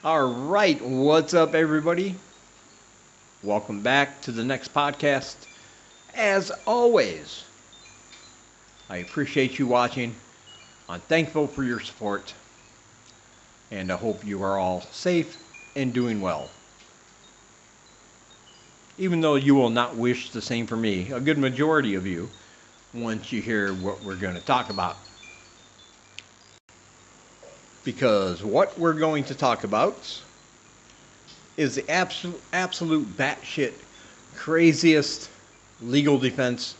All right, what's up, everybody? Welcome back to the next podcast. As always, I appreciate you watching. I'm thankful for your support, and I hope you are all safe and doing well. Even though you will not wish the same for me, a good majority of you, once you hear what we're going to talk about. Because what we're going to talk about is the absolute batshit craziest legal defense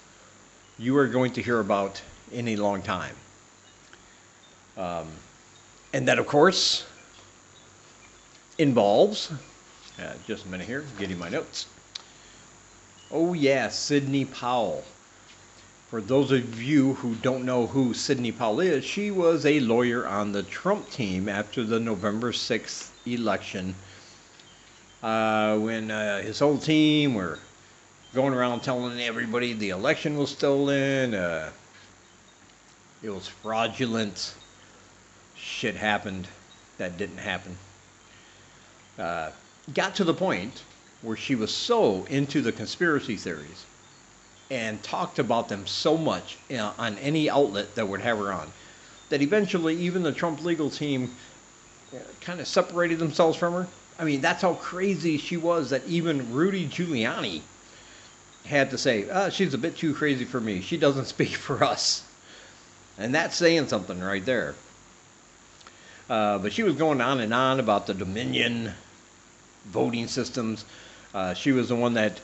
you are going to hear about in a long time. And that, of course, involves, just a minute here, getting my notes. Oh yeah, Sidney Powell. For those of you who don't know who Sidney Powell is, she was a lawyer on the Trump team after the November 6th election, when his whole team were going around telling everybody the election was stolen, it was fraudulent, shit happened that didn't happen. Got to the point where she was so into the conspiracy theories and talked about them so much on any outlet that would have her on, that eventually even the Trump legal team kind of separated themselves from her. I mean, that's how crazy she was that even Rudy Giuliani had to say, she's a bit too crazy for me. She doesn't speak for us. And that's saying something right there. But she was going on and on about the Dominion voting systems. She was the one that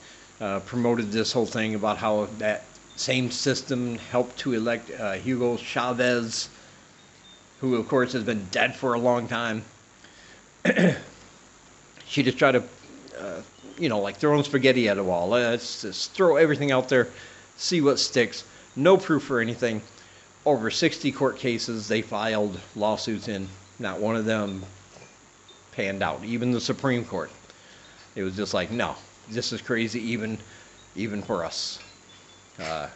promoted this whole thing about how that same system helped to elect Hugo Chavez, who of course has been dead for a long time. She just tried to, like throwing spaghetti at a wall. Let's just throw everything out there, see what sticks. No proof or anything. Over 60 court cases they filed lawsuits in. Not one of them panned out. Even the Supreme Court. It was just like, no, this is crazy even for us. The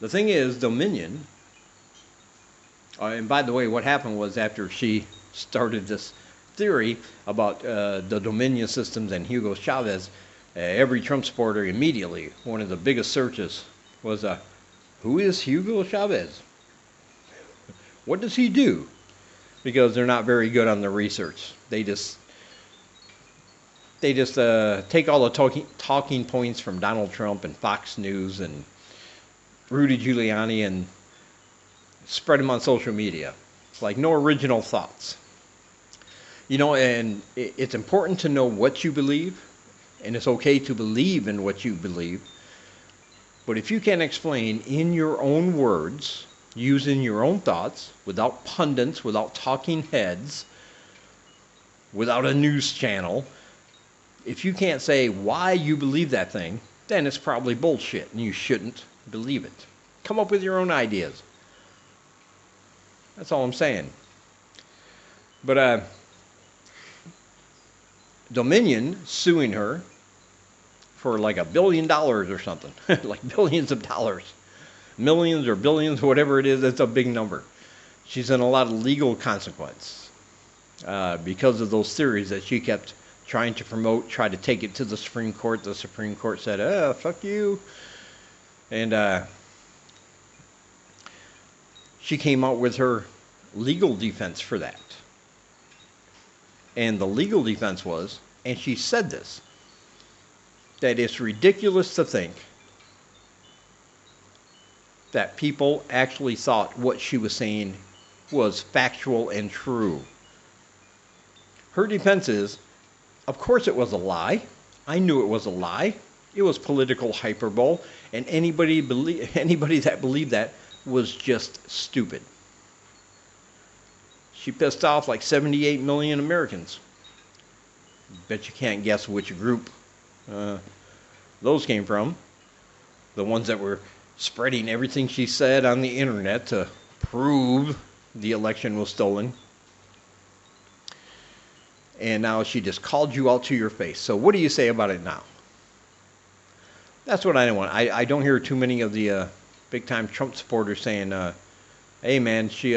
thing is, Dominion, and by the way, what happened was after she started this theory about the Dominion systems and Hugo Chavez, every Trump supporter immediately, one of the biggest searches was, who is Hugo Chavez? What does he do? Because they're not very good on the research. They just take all the talking points from Donald Trump and Fox News and Rudy Giuliani and spread them on social media. It's like no original thoughts. And it's important to know what you believe, and it's okay to believe in what you believe. But if you can't explain in your own words, using your own thoughts, without pundits, without talking heads, without a news channel, if you can't say why you believe that thing, then it's probably bullshit and you shouldn't believe it. Come up with your own ideas. That's all I'm saying. But Dominion suing her for like $1 billion or something, like billions of dollars. Millions or billions, whatever it is, it's a big number. She's in a lot of legal consequence because of those theories that she kept trying to promote, tried to take it to the Supreme Court. The Supreme Court said, fuck you. And she came out with her legal defense for that. And the legal defense was, and she said this, that it's ridiculous to think that people actually thought what she was saying was factual and true. Her defense is, of course it was a lie. I knew it was a lie. It was political hyperbole, and anybody that believed that was just stupid. She pissed off like 78 million Americans. Bet you can't guess which group those came from. The ones that were spreading everything she said on the internet to prove the election was stolen. And now she just called you out to your face. So what do you say about it now? That's what I don't want. I don't hear too many of the big-time Trump supporters saying, hey, man, she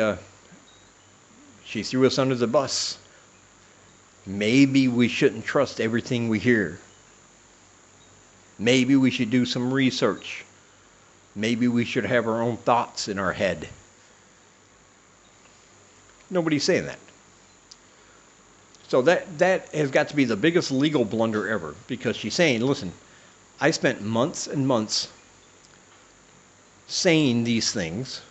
She threw us under the bus. Maybe we shouldn't trust everything we hear. Maybe we should do some research. Maybe we should have our own thoughts in our head. Nobody's saying that. So that has got to be the biggest legal blunder ever, because she's saying, listen, I spent months and months saying these things,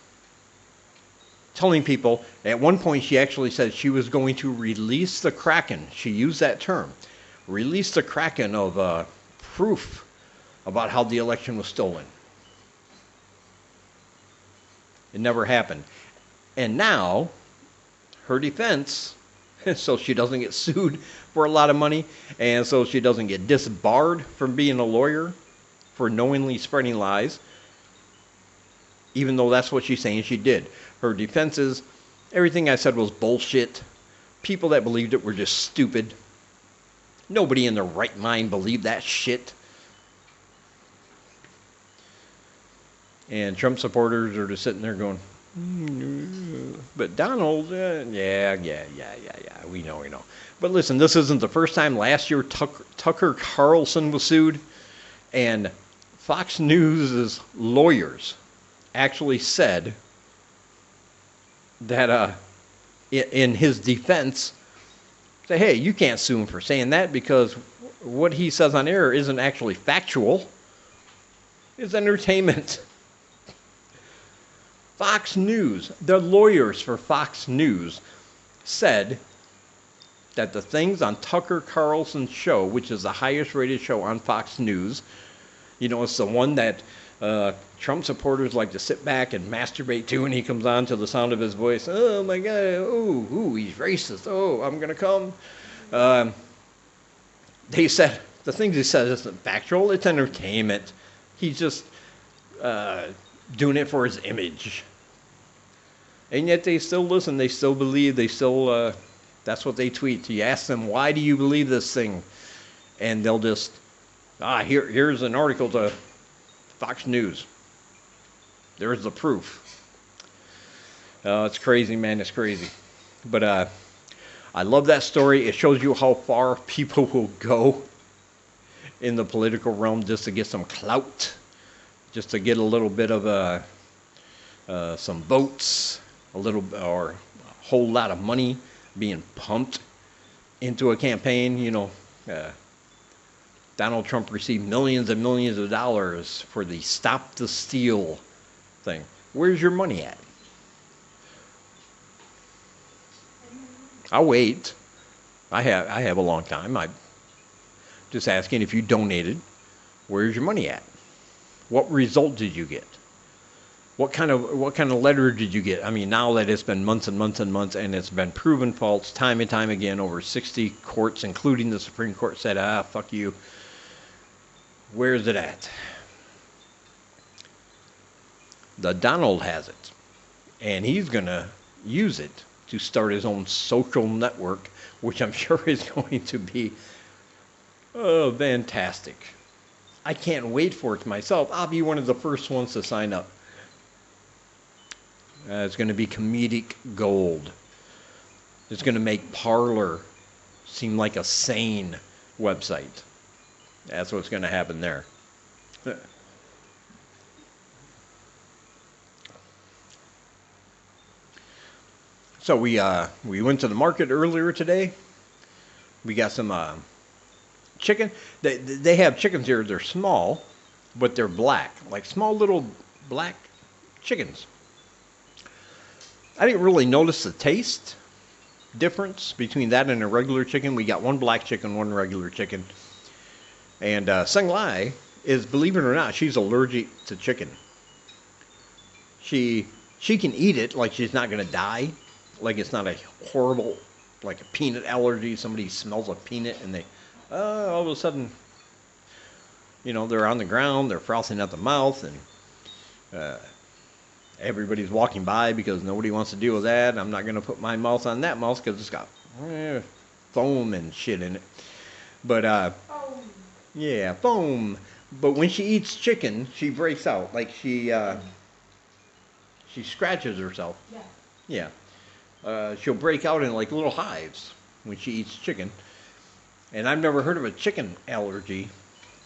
telling people. At one point she actually said she was going to release the Kraken. She used that term. Release the Kraken of proof about how the election was stolen. It never happened. And now, her defense, so she doesn't get sued for a lot of money, and so she doesn't get disbarred from being a lawyer for knowingly spreading lies, even though that's what she's saying she did. Her defense is, everything I said was bullshit. People that believed it were just stupid. Nobody in their right mind believed that shit. And Trump supporters are just sitting there going, but Donald, yeah, we know. But listen, this isn't the first time. Last year, Tucker Carlson was sued, and Fox News' lawyers actually said that in his defense, say, hey, you can't sue him for saying that because what he says on air isn't actually factual. It's entertainment. Fox News, the lawyers for Fox News, said that the things on Tucker Carlson's show, which is the highest rated show on Fox News, it's the one that Trump supporters like to sit back and masturbate to when he comes on to the sound of his voice. Oh my God, he's racist. Oh, I'm going to come. They said, the things he said isn't factual, it's entertainment. He's just doing it for his image. And yet they still listen, they still believe, they still, that's what they tweet. You ask them, why do you believe this thing? And they'll just, here's an article to Fox News. There's the proof. It's crazy, man, it's crazy. But I love that story. It shows you how far people will go in the political realm just to get some clout, just to get a little bit of some votes, or a whole lot of money being pumped into a campaign. Donald Trump received millions and millions of dollars for the Stop the Steal thing. Where's your money at? I'll wait. I have a long time. I'm just asking, if you donated, where's your money at? What result did you get? What kind of letter did you get? I mean, now that it's been months and months and months, and it's been proven false time and time again, over 60 courts, including the Supreme Court, said, fuck you. Where is it at? The Donald has it, and he's going to use it to start his own social network, which I'm sure is going to be fantastic. I can't wait for it myself. I'll be one of the first ones to sign up. It's going to be comedic gold. It's going to make Parler seem like a sane website. That's what's going to happen there. So we went to the market earlier today. We got some chicken. They have chickens here. They're small, but they're black, like small little black chickens. I didn't really notice the taste difference between that and a regular chicken. We got one black chicken, one regular chicken. And Seng Lai is, believe it or not, she's allergic to chicken. She can eat it like she's not going to die. Like it's not a horrible, like a peanut allergy. Somebody smells a peanut and they, all of a sudden, they're on the ground, they're frothing at the mouth, and everybody's walking by because nobody wants to deal with that. I'm not going to put my mouth on that mouth because it's got foam and shit in it. But, yeah, foam. But when she eats chicken, she breaks out. Like she scratches herself. Yeah. she'll break out in like little hives when she eats chicken. And I've never heard of a chicken allergy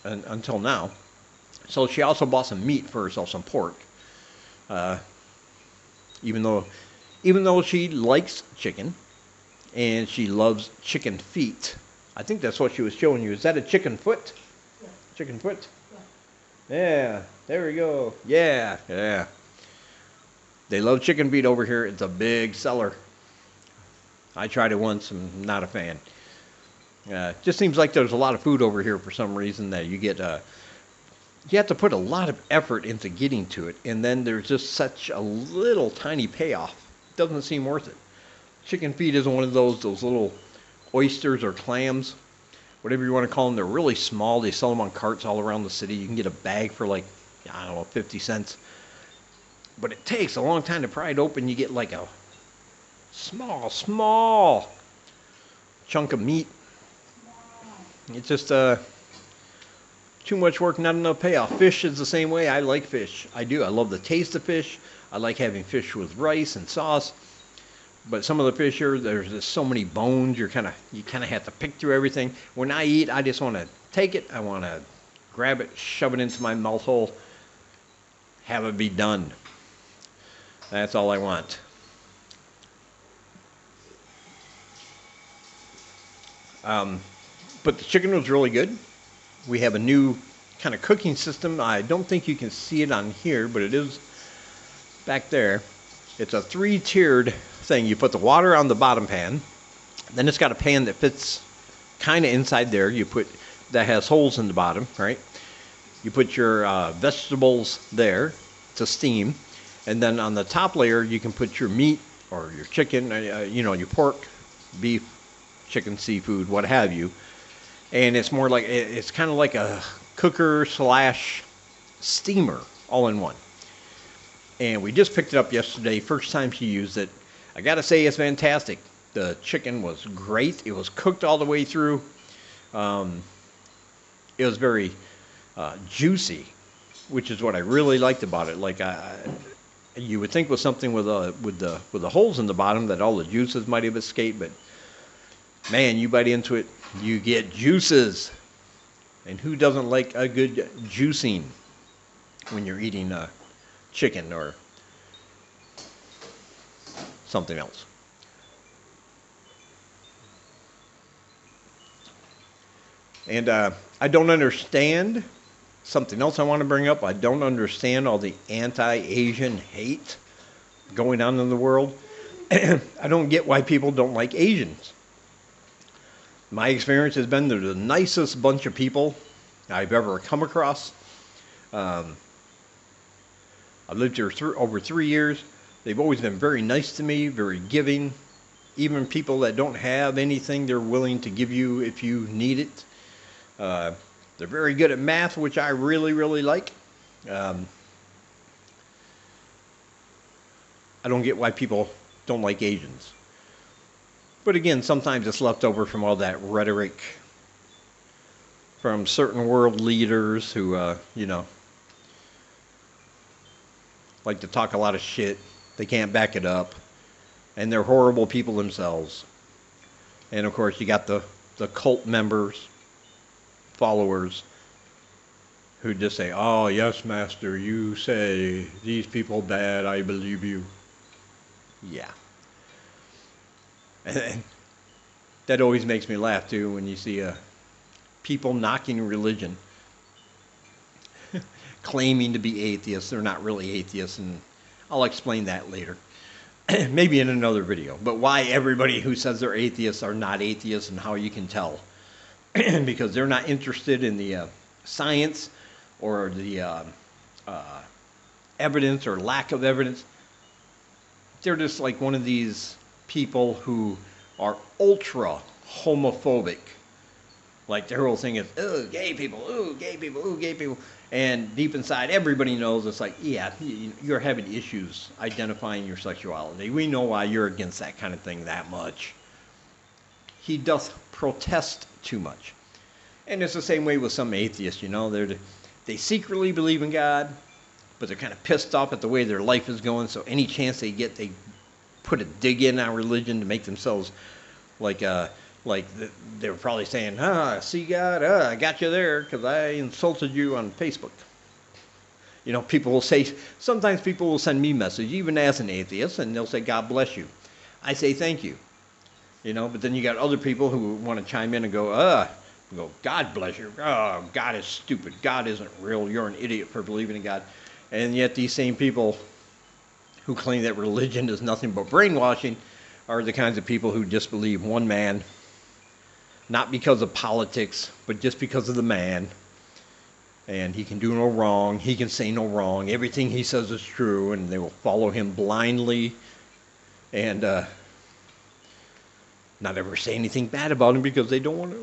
until now. So she also bought some meat for herself, some pork. Even though she likes chicken and she loves chicken feet. I think that's what she was showing you. Is that a chicken foot? Yeah. Chicken foot? Yeah. Yeah, there we go. Yeah, yeah. They love chicken feet over here. It's a big seller. I tried it once. I'm not a fan. Just seems like there's a lot of food over here for some reason that you get. You have to put a lot of effort into getting to it, and then there's just such a little tiny payoff. It doesn't seem worth it. Chicken feet isn't one of those little oysters or clams, whatever you want to call them. They're really small. They sell them on carts all around the city. You can get a bag for like, I don't know, 50 cents. But it takes a long time to pry it open. You get like a small chunk of meat. It's just too much work, not enough payoff. Fish is the same way. I like fish. I do. I love the taste of fish. I like having fish with rice and sauce. But some of the fish here, there's just so many bones. You kind of have to pick through everything. When I eat, I just want to take it. I want to grab it, shove it into my mouth hole, have it be done. That's all I want. But the chicken was really good. We have a new kind of cooking system. I don't think you can see it on here, but it is back there. It's a 3-tiered thing. You put the water on the bottom pan. Then it's got a pan that fits kind of inside there. That has holes in the bottom, right? You put your vegetables there to steam. And then on the top layer, you can put your meat or your chicken, your pork, beef, chicken, seafood, what have you. And it's more like, it's kind of like a cooker / steamer all in one. And we just picked it up yesterday, first time she used it. I gotta say, it's fantastic. The chicken was great. It was cooked all the way through. It was very juicy, which is what I really liked about it. Like you would think with something with the holes in the bottom that all the juices might have escaped, but man, you bite into it, you get juices. And who doesn't like a good juicing when you're eating chicken or something else? And I don't understand something else I want to bring up. I don't understand all the anti-Asian hate going on in the world. I don't get why people don't like Asians. My experience has been they're the nicest bunch of people I've ever come across. I've lived here over 3 years. They've always been very nice to me, very giving. Even people that don't have anything, they're willing to give you if you need it. They're very good at math, which I really, really like. I don't get why people don't like Asians. But again, sometimes it's left over from all that rhetoric from certain world leaders who, like to talk a lot of shit. They can't back it up. And they're horrible people themselves. And of course, you got the cult members, followers, who just say, "Oh, yes, master, you say these people bad, I believe you." Yeah. And that always makes me laugh, too, when you see people knocking religion, claiming to be atheists. They're not really atheists, and I'll explain that later. Maybe in another video. But why everybody who says they're atheists are not atheists and how you can tell. Because they're not interested in the science or the evidence or lack of evidence. They're just like one of these people who are ultra homophobic. Like their whole thing is, "Oh, gay people, oh, gay people, oh, gay people." And deep inside, everybody knows it's like, yeah, you're having issues identifying your sexuality. We know why you're against that kind of thing that much. He doth protest too much. And it's the same way with some atheists, they secretly believe in God, but they're kind of pissed off at the way their life is going, so any chance they get, they put a dig in on religion to make themselves like they were probably saying, see God, I got you there because I insulted you on Facebook. You know, people will say, sometimes people will send me messages, even as an atheist, and they'll say, God bless you. I say thank you. You know, but then you got other people who want to chime in and go, God bless you. Oh, God is stupid. God isn't real. You're an idiot for believing in God. And yet these same people who claim that religion is nothing but brainwashing are the kinds of people who disbelieve one man, not because of politics, but just because of the man. And he can do no wrong. He can say no wrong. Everything he says is true, and they will follow him blindly and not ever say anything bad about him because they don't want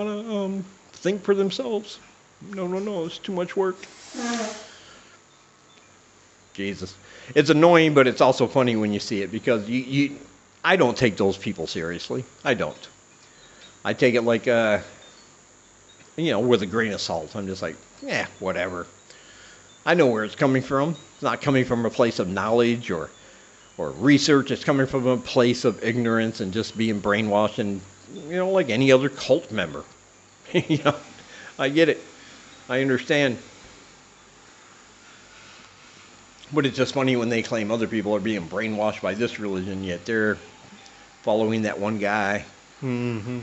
to think for themselves. No, it's too much work. Jesus. It's annoying, but it's also funny when you see it because I don't take those people seriously. I don't. I take it like, with a grain of salt. I'm just like, whatever. I know where it's coming from. It's not coming from a place of knowledge or research. It's coming from a place of ignorance and just being brainwashed and, like any other cult member. I get it. I understand. But it's just funny when they claim other people are being brainwashed by this religion, yet they're following that one guy. Mm-hmm.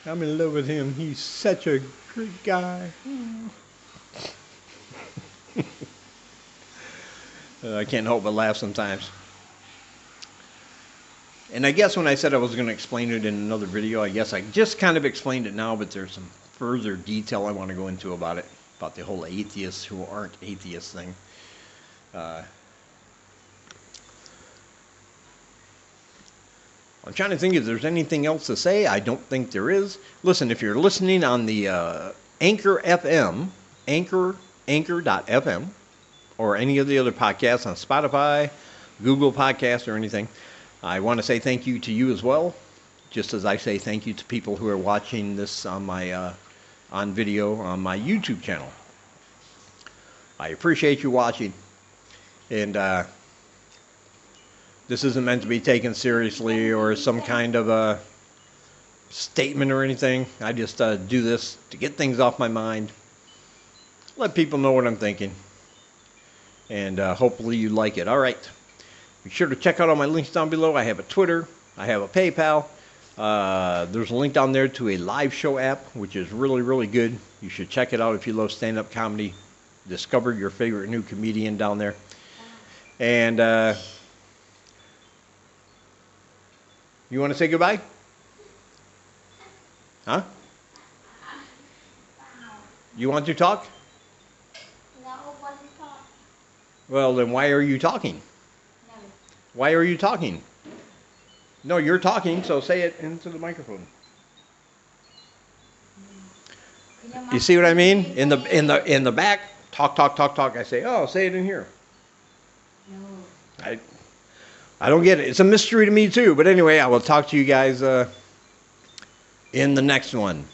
I'm in love with him. He's such a great guy. I can't help but laugh sometimes. And I guess when I said I was going to explain it in another video, I guess I just kind of explained it now, but there's some further detail I want to go into about it, about the whole atheists who aren't atheists thing. I'm trying to think if there's anything else to say. I don't think there is. Listen, if you're listening on the Anchor FM, Anchor.fm, or any of the other podcasts on Spotify, Google Podcasts, or anything, I want to say thank you to you as well, just as I say thank you to people who are watching this on my on video on my YouTube channel. I appreciate you watching, and this isn't meant to be taken seriously or some kind of a statement or anything. I just do this to get things off my mind, let people know what I'm thinking, and hopefully you like it. All right. Be sure to check out all my links down below. I have a Twitter. I have a PayPal. There's a link down there to a live show app, which is really, really good. You should check it out if you love stand-up comedy. Discover your favorite new comedian down there. And you want to say goodbye? Huh? You want to talk? No, I want to talk. Well, then why are you talking? No. Why are you talking? No, you're talking, so say it into the microphone. You see what I mean? In the back, talk. I say, oh, say it in here. No. I don't get it. It's a mystery to me too. But anyway, I will talk to you guys in the next one.